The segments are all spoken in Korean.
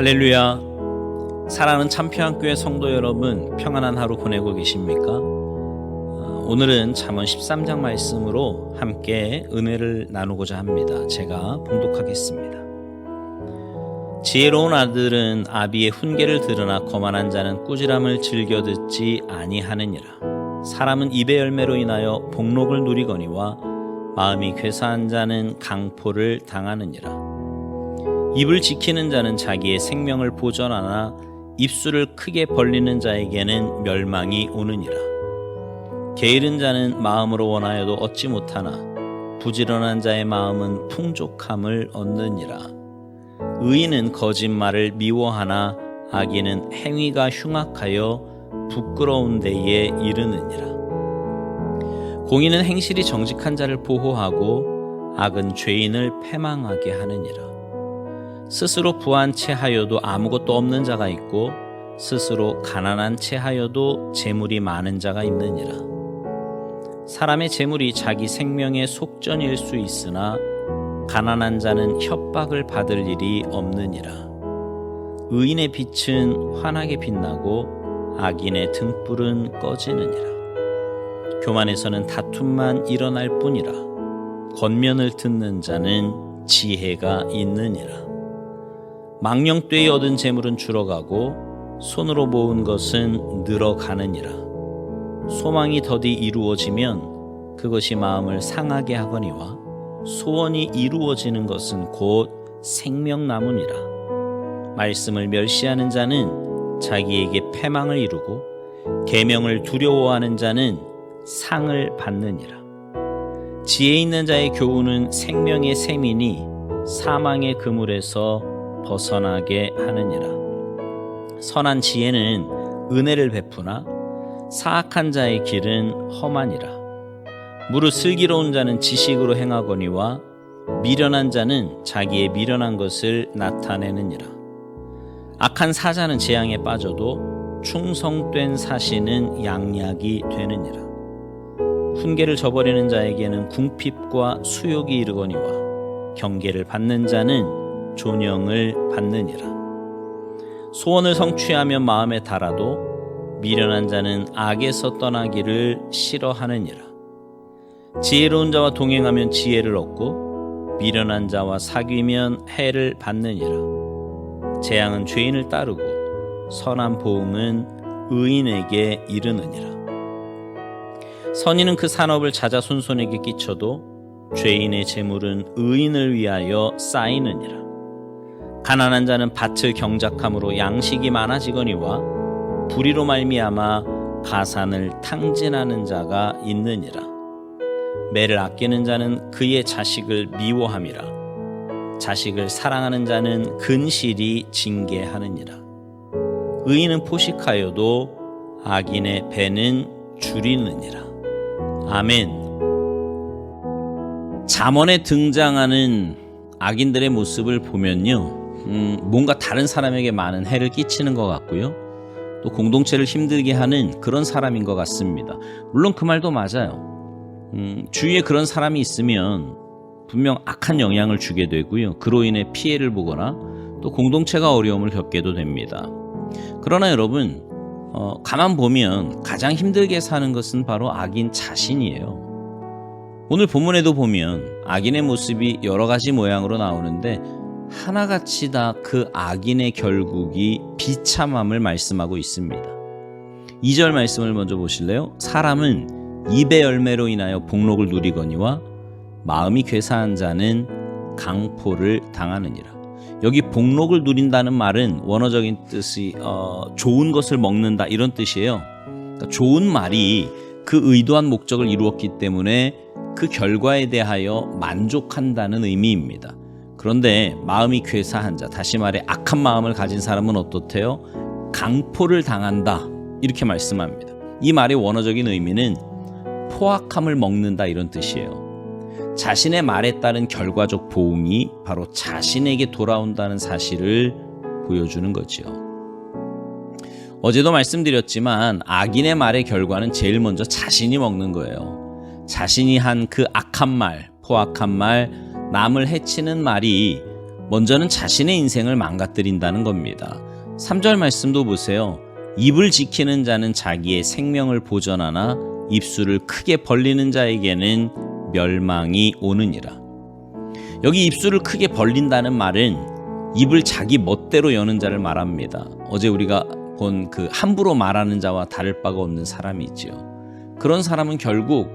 할렐루야. 사랑하는 참평안교회 성도 여러분, 평안한 하루 보내고 계십니까? 오늘은 잠언 13장 말씀으로 함께 은혜를 나누고자 합니다. 제가 봉독하겠습니다. 지혜로운 아들은 아비의 훈계를 들으나 거만한 자는 꾸지람을 즐겨 듣지 아니하느니라. 사람은 입의 열매로 인하여 복록을 누리거니와 마음이 괴사한 자는 강포를 당하느니라. 입을 지키는 자는 자기의 생명을 보전하나 입술을 크게 벌리는 자에게는 멸망이 오느니라. 게으른 자는 마음으로 원하여도 얻지 못하나 부지런한 자의 마음은 풍족함을 얻느니라. 의인은 거짓말을 미워하나 악인은 행위가 흉악하여 부끄러운 데에 이르느니라. 공의는 행실이 정직한 자를 보호하고 악은 죄인을 패망하게 하느니라. 스스로 부한 채 하여도 아무것도 없는 자가 있고 스스로 가난한 채 하여도 재물이 많은 자가 있느니라. 사람의 재물이 자기 생명의 속전일 수 있으나 가난한 자는 협박을 받을 일이 없느니라. 의인의 빛은 환하게 빛나고 악인의 등불은 꺼지느니라. 교만에서는 다툼만 일어날 뿐이라. 권면을 듣는 자는 지혜가 있느니라. 망령되이 얻은 재물은 줄어가고 손으로 모은 것은 늘어가느니라. 소망이 더디 이루어지면 그것이 마음을 상하게 하거니와 소원이 이루어지는 것은 곧 생명나무니라. 말씀을 멸시하는 자는 자기에게 패망을 이루고 계명을 두려워하는 자는 상을 받느니라. 지혜 있는 자의 교훈은 생명의 샘이니 사망의 그물에서 벗어나게 하느니라. 선한 지혜는 은혜를 베푸나 사악한 자의 길은 험하니라. 무릇 슬기로운 자는 지식으로 행하거니와 미련한 자는 자기의 미련한 것을 나타내느니라. 악한 사자는 재앙에 빠져도 충성된 사시는 양약이 되느니라. 훈계를 저버리는 자에게는 궁핍과 수욕이 이르거니와 경계를 받는 자는 존영을 받느니라. 소원을 성취하면 마음에 달아도 미련한 자는 악에서 떠나기를 싫어하느니라. 지혜로운 자와 동행하면 지혜를 얻고 미련한 자와 사귀면 해를 받느니라. 재앙은 죄인을 따르고 선한 보응은 의인에게 이르느니라. 선인은 그 산업을 자자손손에게 끼쳐도 죄인의 재물은 의인을 위하여 쌓이느니라. 가난한 자는 밭을 경작함으로 양식이 많아지거니와 불의로 말미암아 가산을 탕진하는 자가 있느니라. 매를 아끼는 자는 그의 자식을 미워함이라. 자식을 사랑하는 자는 근실이 징계하느니라. 의인은 포식하여도 악인의 배는 줄이느니라. 아멘. 잠언에 등장하는 악인들의 모습을 보면요, 뭔가 다른 사람에게 많은 해를 끼치는 것 같고요, 또 공동체를 힘들게 하는 그런 사람인 것 같습니다. 물론 그 말도 맞아요. 주위에 그런 사람이 있으면 분명 악한 영향을 주게 되고요, 그로 인해 피해를 보거나 또 공동체가 어려움을 겪게도 됩니다. 그러나 여러분, 가만 보면 가장 힘들게 사는 것은 바로 악인 자신이에요. 오늘 본문에도 보면 악인의 모습이 여러 가지 모양으로 나오는데 하나같이 다 그 악인의 결국이 비참함을 말씀하고 있습니다. 2절 말씀을 먼저 보실래요? 사람은 입의 열매로 인하여 복록을 누리거니와 마음이 괴사한 자는 강포를 당하느니라. 여기 복록을 누린다는 말은 원어적인 뜻이 좋은 것을 먹는다 이런 뜻이에요. 그러니까 좋은 말이 그 의도한 목적을 이루었기 때문에 그 결과에 대하여 만족한다는 의미입니다. 그런데 마음이 괴사한 자, 다시 말해 악한 마음을 가진 사람은 어떻대요? 강포를 당한다 이렇게 말씀합니다. 이 말의 원어적인 의미는 포악함을 먹는다 이런 뜻이에요. 자신의 말에 따른 결과적 보응이 바로 자신에게 돌아온다는 사실을 보여주는 거죠. 어제도 말씀드렸지만 악인의 말의 결과는 제일 먼저 자신이 먹는 거예요. 자신이 한 그 악한 말, 포악한 말, 남을 해치는 말이 먼저는 자신의 인생을 망가뜨린다는 겁니다. 3절 말씀도 보세요. 입을 지키는 자는 자기의 생명을 보전하나 입술을 크게 벌리는 자에게는 멸망이 오느니라. 여기 입술을 크게 벌린다는 말은 입을 자기 멋대로 여는 자를 말합니다. 어제 우리가 본 그 함부로 말하는 자와 다를 바가 없는 사람이 있지요. 그런 사람은 결국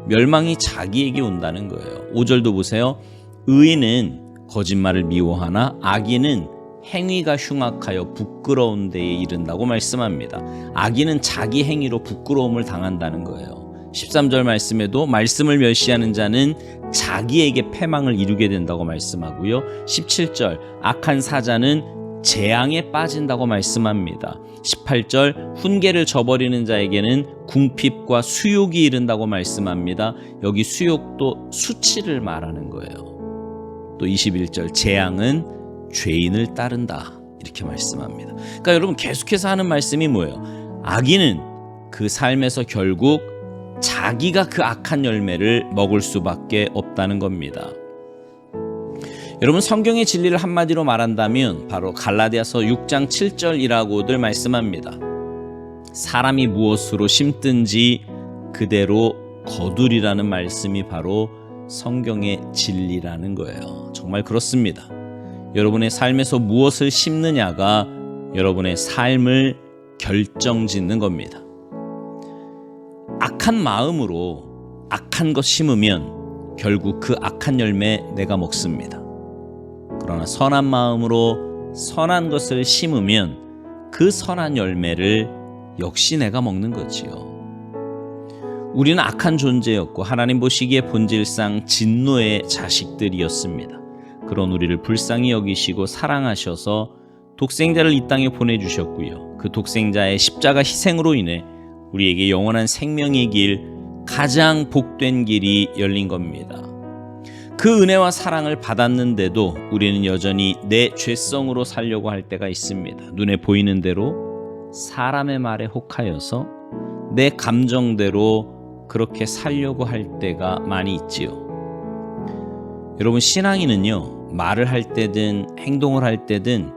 멸망이 자기에게 온다는 거예요. 5절도 보세요. 의인은 거짓말을 미워하나 악인은 행위가 흉악하여 부끄러운 데에 이른다고 말씀합니다. 악인은 자기 행위로 부끄러움을 당한다는 거예요. 13절 말씀에도 말씀을 멸시하는 자는 자기에게 패망을 이루게 된다고 말씀하고요. 17절 악한 사자는 재앙에 빠진다고 말씀합니다. 18절 훈계를 저버리는 자에게는 궁핍과 수욕이 이른다고 말씀합니다. 여기 수욕도 수치를 말하는 거예요. 또 21절 재앙은 죄인을 따른다 이렇게 말씀합니다. 그러니까 여러분 계속해서 하는 말씀이 뭐예요? 악인은 그 삶에서 결국 자기가 그 악한 열매를 먹을 수밖에 없다는 겁니다. 여러분 성경의 진리를 한마디로 말한다면 바로 갈라디아서 6장 7절이라고들 말씀합니다. 사람이 무엇으로 심든지 그대로 거두리라는 말씀이 바로 성경의 진리라는 거예요. 정말 그렇습니다. 여러분의 삶에서 무엇을 심느냐가 여러분의 삶을 결정짓는 겁니다. 악한 마음으로 악한 것 심으면 결국 그 악한 열매 내가 먹습니다. 그러나 선한 마음으로 선한 것을 심으면 그 선한 열매를 역시 내가 먹는 거지요. 우리는 악한 존재였고 하나님 보시기에 본질상 진노의 자식들이었습니다. 그런 우리를 불쌍히 여기시고 사랑하셔서 독생자를 이 땅에 보내주셨고요. 그 독생자의 십자가 희생으로 인해 우리에게 영원한 생명의 길, 가장 복된 길이 열린 겁니다. 그 은혜와 사랑을 받았는데도 우리는 여전히 내 죄성으로 살려고 할 때가 있습니다. 눈에 보이는 대로 사람의 말에 혹하여서 내 감정대로 그렇게 살려고 할 때가 많이 있지요. 여러분 신앙인은요, 말을 할 때든 행동을 할 때든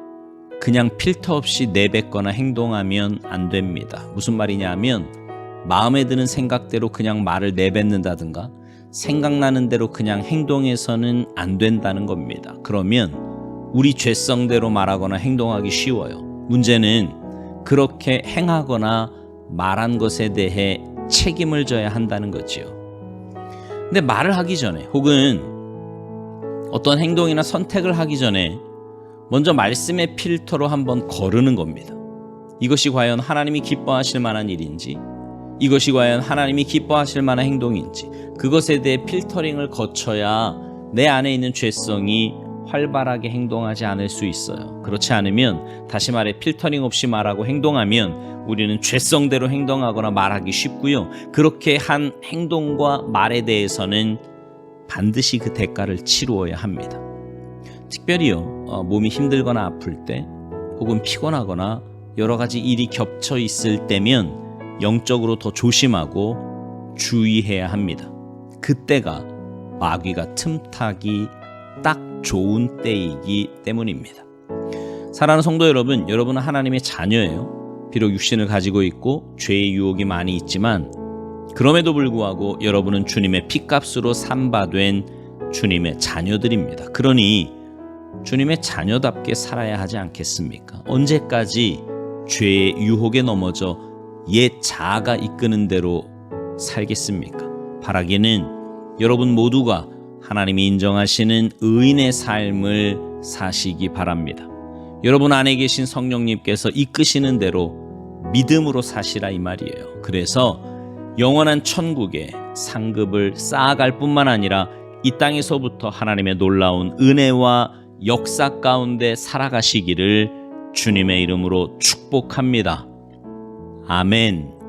그냥 필터 없이 내뱉거나 행동하면 안 됩니다. 무슨 말이냐 하면 마음에 드는 생각대로 그냥 말을 내뱉는다든가 생각나는 대로 그냥 행동해서는 안 된다는 겁니다. 그러면 우리 죄성대로 말하거나 행동하기 쉬워요. 문제는 그렇게 행하거나 말한 것에 대해 책임을 져야 한다는 거지요. 근데 말을 하기 전에 혹은 어떤 행동이나 선택을 하기 전에 먼저 말씀의 필터로 한번 거르는 겁니다. 이것이 과연 하나님이 기뻐하실 만한 일인지, 이것이 과연 하나님이 기뻐하실 만한 행동인지, 그것에 대해 필터링을 거쳐야 내 안에 있는 죄성이 활발하게 행동하지 않을 수 있어요. 그렇지 않으면, 다시 말해 필터링 없이 말하고 행동하면 우리는 죄성대로 행동하거나 말하기 쉽고요. 그렇게 한 행동과 말에 대해서는 반드시 그 대가를 치루어야 합니다. 특별히요, 몸이 힘들거나 아플 때 혹은 피곤하거나 여러 가지 일이 겹쳐 있을 때면 영적으로 더 조심하고 주의해야 합니다. 그때가 마귀가 틈타기 딱 좋은 때이기 때문입니다. 사랑하는 성도 여러분, 여러분은 하나님의 자녀예요. 비록 육신을 가지고 있고 죄의 유혹이 많이 있지만 그럼에도 불구하고 여러분은 주님의 피값으로 삼바된 주님의 자녀들입니다. 그러니 주님의 자녀답게 살아야 하지 않겠습니까? 언제까지 죄의 유혹에 넘어져 옛 자아가 이끄는 대로 살겠습니까? 바라기는 여러분 모두가 하나님이 인정하시는 의인의 삶을 사시기 바랍니다. 여러분 안에 계신 성령님께서 이끄시는 대로 믿음으로 사시라 이 말이에요. 그래서 영원한 천국의 상급을 쌓아갈 뿐만 아니라 이 땅에서부터 하나님의 놀라운 은혜와 역사 가운데 살아가시기를 주님의 이름으로 축복합니다. 아멘.